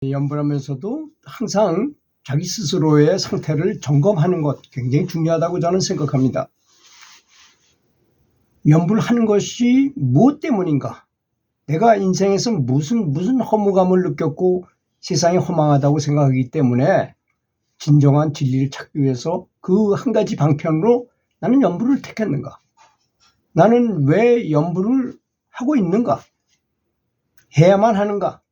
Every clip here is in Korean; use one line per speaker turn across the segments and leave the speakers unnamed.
연불하면서도 항상 자기 스스로의 상태를 점검하는 것 굉장히 중요하다고 저는 생각합니다. 연불하는 것이 무엇 때문인가? 내가 인생에서 무슨 허무감을 느꼈고 세상이 허망하다고 생각하기 때문에 진정한 진리를 찾기 위해서 그 한 가지 방편으로 나는 연불을 택했는가? 나는 왜 연불을 하고 있는가? 해야만 하는가?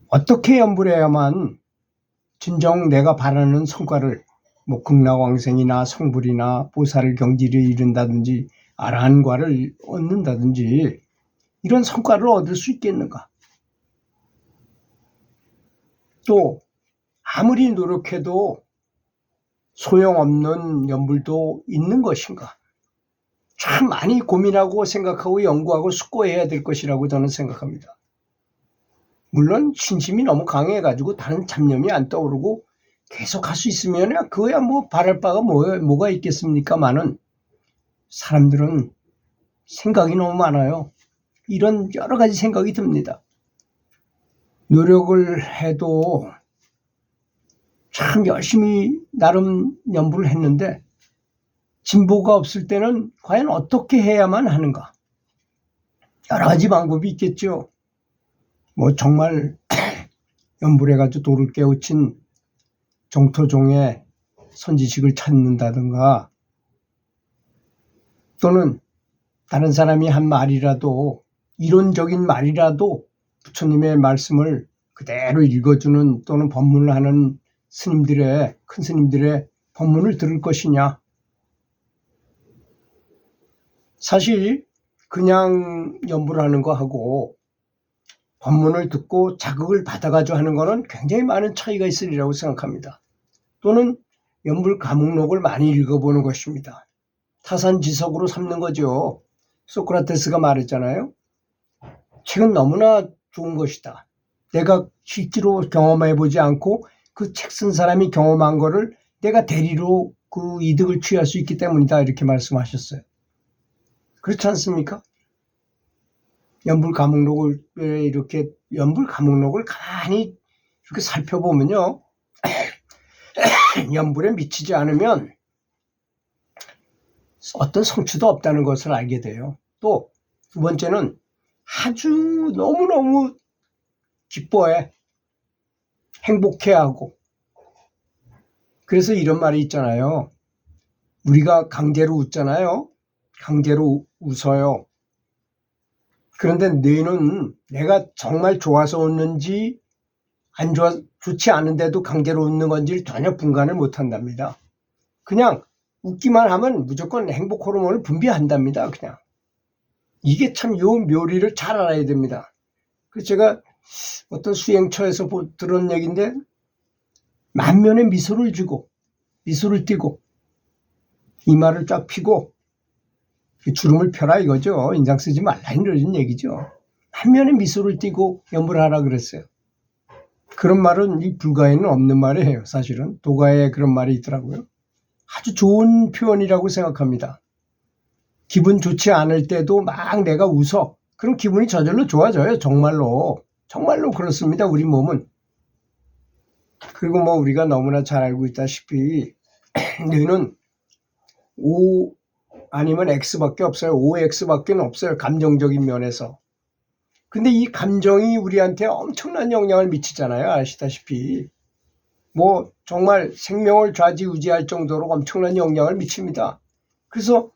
어떻게 연불해야만 진정 내가 바라는 성과를 극락왕생이나 성불이나 보살 경지를 이룬다든지 아라한과를 얻는다든지 이런 성과를 얻을 수 있겠는가? 또 아무리 노력해도 소용없는 연불도 있는 것인가? 참 많이 고민하고 생각하고 연구하고 숙고해야 될 것이라고 저는 생각합니다. 물론 신심이 너무 강해가지고 다른 잡념이 안 떠오르고 계속 할 수 있으면 그거야 바랄 바가 뭐가 있겠습니까마는 사람들은 생각이 너무 많아요. 이런 여러 가지 생각이 듭니다. 노력을 해도 참 열심히 나름 연구를 했는데 진보가 없을 때는 과연 어떻게 해야만 하는가? 여러 가지 방법이 있겠죠. 정말 연불해가지고 도를 깨우친 정토종의 선지식을 찾는다든가 또는 다른 사람이 한 말이라도 이론적인 말이라도 부처님의 말씀을 그대로 읽어주는 또는 법문을 하는 큰 스님들의 법문을 들을 것이냐. 사실 그냥 연불하는 거하고 법문을 듣고 자극을 받아가지고 하는 거는 굉장히 많은 차이가 있으리라고 생각합니다. 또는 연불 과목록을 많이 읽어보는 것입니다. 타산지석으로 삼는 거죠. 소크라테스가 말했잖아요. 책은 너무나 좋은 것이다. 내가 실제로 경험해보지 않고 그 책 쓴 사람이 경험한 거를 내가 대리로 그 이득을 취할 수 있기 때문이다. 이렇게 말씀하셨어요. 그렇지 않습니까? 연불 과목록을 가만히 이렇게 살펴보면요. 연불에 미치지 않으면 어떤 성취도 없다는 것을 알게 돼요. 또 두 번째는 아주 너무너무 기뻐해. 행복해하고. 그래서 이런 말이 있잖아요. 우리가 강제로 웃잖아요. 강제로 웃어요. 그런데 뇌는 내가 정말 좋아서 웃는지 좋지 않은데도 강제로 웃는 건지를 전혀 분간을 못한답니다. 그냥 웃기만 하면 무조건 행복 호르몬을 분비한답니다. 그냥. 이게 참 요 묘리를 잘 알아야 됩니다. 그래서 제가 어떤 수행처에서 들은 얘기인데 만면에 미소를 주고 미소를 띠고 이마를 쫙 펴고 주름을 펴라 이거죠. 인상 쓰지 말라 이런 얘기죠. 만면에 미소를 띠고 연불하라 그랬어요. 그런 말은 이 불가에는 없는 말이에요. 사실은 도가에 그런 말이 있더라고요. 아주 좋은 표현이라고 생각합니다. 기분 좋지 않을 때도 막 내가 웃어. 그럼 기분이 저절로 좋아져요. 정말로 그렇습니다. 우리 몸은. 그리고 우리가 너무나 잘 알고 있다시피 뇌는 O 아니면 X밖에 없어요. OX밖에 없어요. 감정적인 면에서. 근데 이 감정이 우리한테 엄청난 영향을 미치잖아요. 아시다시피. 정말 생명을 좌지우지할 정도로 엄청난 영향을 미칩니다. 그래서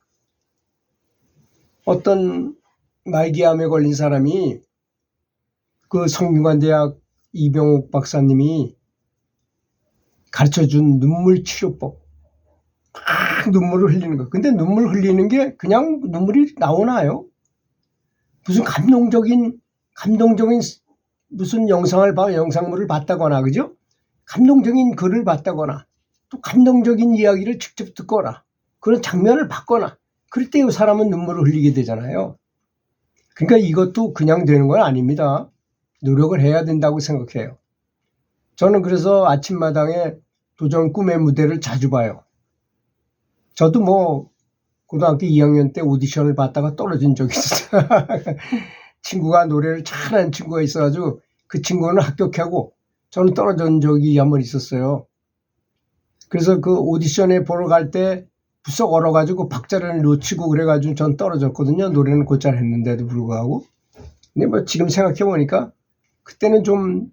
어떤 말기암에 걸린 사람이 그 성균관대학 이병옥 박사님이 가르쳐준 눈물 치료법. 막 눈물을 흘리는 거. 근데 눈물 흘리는 게 그냥 눈물이 나오나요? 무슨 감동적인 무슨 영상물을 봤다거나, 그죠? 감동적인 글을 봤다거나, 또 감동적인 이야기를 직접 듣거나, 그런 장면을 봤거나, 그럴 때 이 사람은 눈물을 흘리게 되잖아요. 그러니까 이것도 그냥 되는 건 아닙니다. 노력을 해야 된다고 생각해요. 저는 그래서 아침마당에 도전 꿈의 무대를 자주 봐요. 저도 고등학교 2학년 때 오디션을 봤다가 떨어진 적이 있어요. 친구가 노래를 잘하는 친구가 있어가지고 그 친구는 합격하고 저는 떨어진 적이 한 번 있었어요. 그래서 그 오디션에 보러 갈 때 부쩍 얼어가지고 박자를 놓치고 그래가지고 전 떨어졌거든요. 노래는 곧잘 했는데도 불구하고. 근데 뭐 지금 생각해보니까 그때는 좀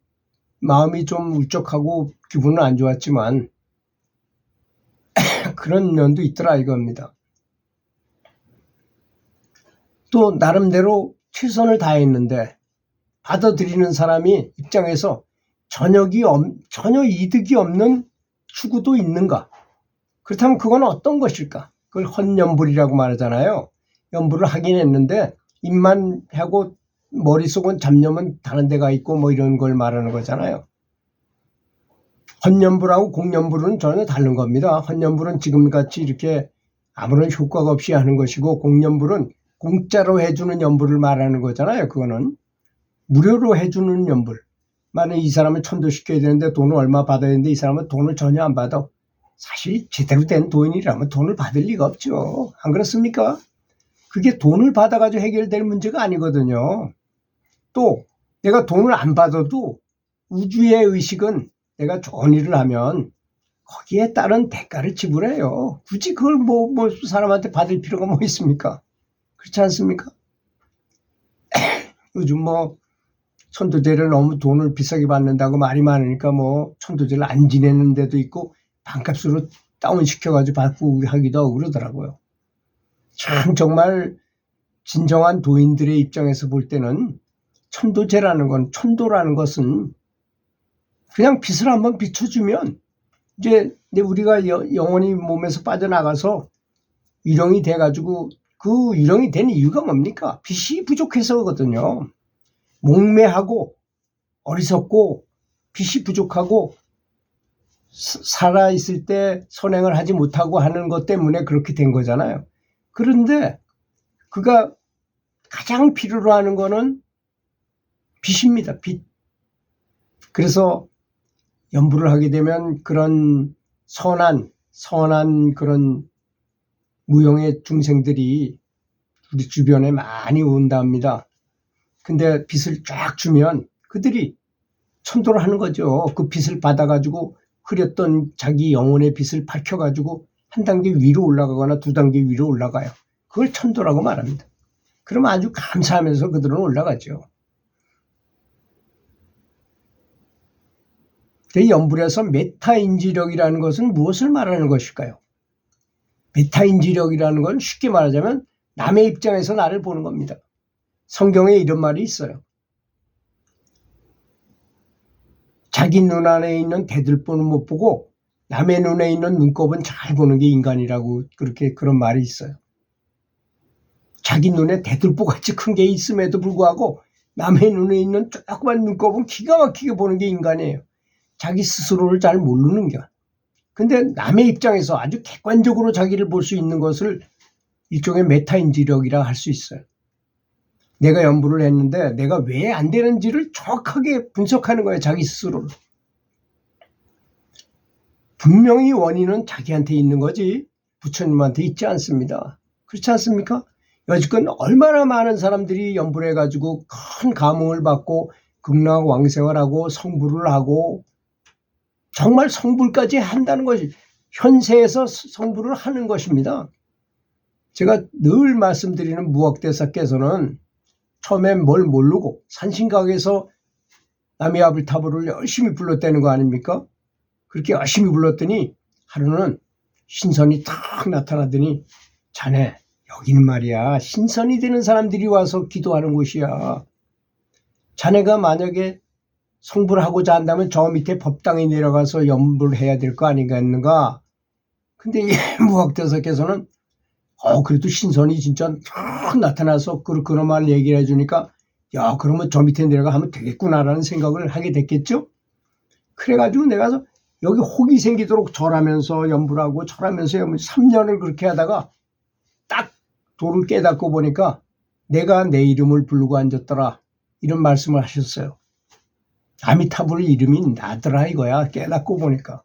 마음이 좀 울적하고 기분은 안 좋았지만 그런 면도 있더라 이겁니다. 또 나름대로 최선을 다했는데 받아들이는 사람이 입장에서 전혀 이득이 없는 추구도 있는가? 그렇다면 그건 어떤 것일까? 그걸 헛연불이라고 말하잖아요. 연불을 하긴 했는데 입만 하고 머릿속은 잡념은 다른 데가 있고 뭐 이런 걸 말하는 거잖아요. 헛연불하고 공연불은 전혀 다른 겁니다. 헛연불은 지금같이 이렇게 아무런 효과가 없이 하는 것이고 공연불은 공짜로 해주는 연불을 말하는 거잖아요. 그거는 무료로 해주는 연불. 만약 이 사람을 천도시켜야 되는데 돈을 얼마 받아야 되는데 이 사람은 돈을 전혀 안 받아. 사실 제대로 된 도인이라면 돈을 받을 리가 없죠. 안 그렇습니까? 그게 돈을 받아가지고 해결될 문제가 아니거든요. 또 내가 돈을 안 받아도 우주의 의식은 내가 좋은 일을 하면 거기에 따른 대가를 지불해요. 굳이 그걸 뭐 사람한테 받을 필요가 뭐 있습니까? 그렇지 않습니까? 요즘 뭐 천도제를 너무 돈을 비싸게 받는다고 말이 많으니까 뭐 천도제를 안 지내는 데도 있고 반값으로 다운시켜가지고 받고 하기도 하고 그러더라고요. 참 정말 진정한 도인들의 입장에서 볼 때는 천도라는 것은 그냥 빛을 한번 비춰주면 이제 우리가 영혼이 몸에서 빠져나가서 유령이 돼가지고 그 유령이 된 이유가 뭡니까? 빛이 부족해서거든요. 목매하고 어리석고 빛이 부족하고 살아있을 때 선행을 하지 못하고 하는 것 때문에 그렇게 된 거잖아요. 그런데 그가 가장 필요로 하는 거는 빛입니다. 빛. 그래서 연부를 하게 되면 그런 선한 그런 무용의 중생들이 우리 주변에 많이 온답니다. 근데 빛을 쫙 주면 그들이 천도를 하는 거죠. 그 빛을 받아가지고 흐렸던 자기 영혼의 빛을 밝혀가지고 한 단계 위로 올라가거나 두 단계 위로 올라가요. 그걸 천도라고 말합니다. 그러면 아주 감사하면서 그들은 올라가죠. 연불에서 메타인지력이라는 것은 무엇을 말하는 것일까요? 메타인지력이라는 건 쉽게 말하자면 남의 입장에서 나를 보는 겁니다. 성경에 이런 말이 있어요. 자기 눈 안에 있는 대들보는 못 보고 남의 눈에 있는 눈곱은 잘 보는 게 인간이라고 그런 말이 있어요. 자기 눈에 대들보같이 큰 게 있음에도 불구하고 남의 눈에 있는 조그만 눈곱은 기가 막히게 보는 게 인간이에요. 자기 스스로를 잘 모르는 게. 근데 남의 입장에서 아주 객관적으로 자기를 볼 수 있는 것을 일종의 메타인지력이라 할 수 있어요. 내가 연부를 했는데 내가 왜 안 되는지를 정확하게 분석하는 거예요. 자기 스스로를. 분명히 원인은 자기한테 있는 거지 부처님한테 있지 않습니다. 그렇지 않습니까? 여지껏 얼마나 많은 사람들이 연부를 해가지고 큰 감흥을 받고 극락왕생을 하고 성불을 하고 정말 성불까지 한다는 것이 현세에서 성불을 하는 것입니다. 제가 늘 말씀드리는 무학대사께서는 처음엔 뭘 모르고 산신각에서 나미아불타불을 열심히 불렀다는 거 아닙니까? 그렇게 열심히 불렀더니 하루는 신선이 탁 나타나더니 자네 여기는 말이야 신선이 되는 사람들이 와서 기도하는 곳이야. 자네가 만약에 성불을 하고자 한다면 저 밑에 법당에 내려가서 연불을 해야 될 거 아닌가. 근데 이 무학대사께서는 그래도 신선이 진짜 탁 나타나서 그런 말 얘기를 해주니까 야 그러면 저 밑에 내려가 하면 되겠구나라는 생각을 하게 됐겠죠. 그래가지고 내가 여기 혹이 생기도록 절하면서 연불하고 절하면서 3년을 그렇게 하다가 딱 도를 깨닫고 보니까 내가 내 이름을 부르고 앉았더라 이런 말씀을 하셨어요. 아미타불 이름이 나더라 이거야 깨닫고 보니까.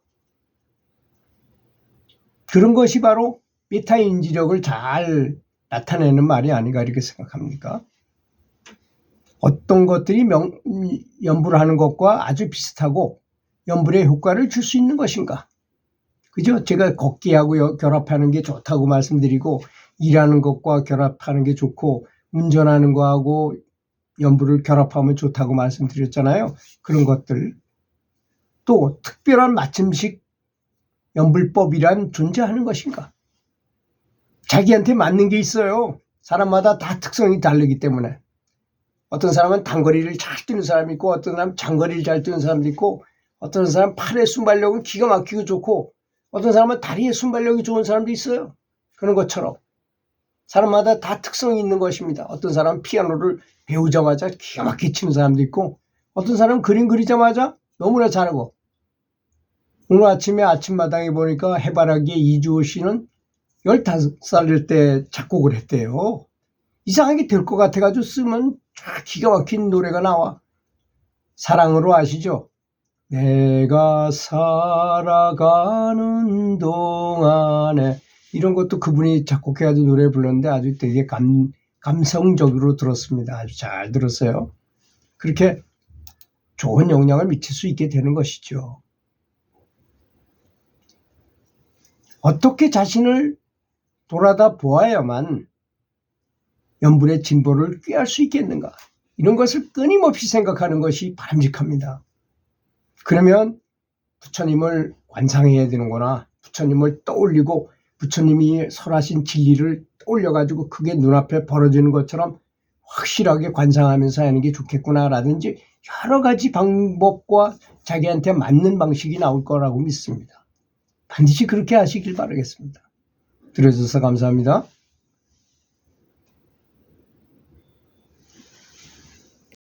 그런 것이 바로 메타인지력을 잘 나타내는 말이 아닌가 이렇게 생각합니까? 어떤 것들이 연불을 하는 것과 아주 비슷하고 연불의 효과를 줄 수 있는 것인가? 그죠? 제가 걷기하고 결합하는 게 좋다고 말씀드리고 일하는 것과 결합하는 게 좋고 운전하는 거하고 연불을 결합하면 좋다고 말씀드렸잖아요. 그런 것들. 또 특별한 마침식 연불법이란 존재하는 것인가? 자기한테 맞는 게 있어요. 사람마다 다 특성이 다르기 때문에. 어떤 사람은 단거리를 잘 뛰는 사람이 있고 어떤 사람은 장거리를 잘 뛰는 사람도 있고 어떤 사람은 팔의 순발력은 기가 막히고 좋고 어떤 사람은 다리의 순발력이 좋은 사람도 있어요. 그런 것처럼 사람마다 다 특성이 있는 것입니다. 어떤 사람은 피아노를 배우자마자 기가 막히게 치는 사람도 있고 어떤 사람은 그림 그리자마자 너무나 잘하고 오늘 아침에 아침마당에 보니까 해바라기의 이주호 씨는 15살일 때 작곡을 했대요. 이상하게 될 것 같아가지고 쓰면 기가 막힌 노래가 나와. 사랑으로 아시죠? 내가 살아가는 동안에 이런 것도 그분이 작곡해가지고 노래 불렀는데 아주 되게 감성적으로 들었습니다. 아주 잘 들었어요. 그렇게 좋은 영향을 미칠 수 있게 되는 것이죠. 어떻게 자신을 돌아다 보아야만 연불의 진보를 꾀할 수 있겠는가? 이런 것을 끊임없이 생각하는 것이 바람직합니다. 그러면 부처님을 관상해야 되는구나. 부처님을 떠올리고 부처님이 설하신 진리를 떠올려가지고 그게 눈앞에 벌어지는 것처럼 확실하게 관상하면서 하는 게 좋겠구나라든지 여러 가지 방법과 자기한테 맞는 방식이 나올 거라고 믿습니다. 반드시 그렇게 하시길 바라겠습니다. 들어주셔서 감사합니다.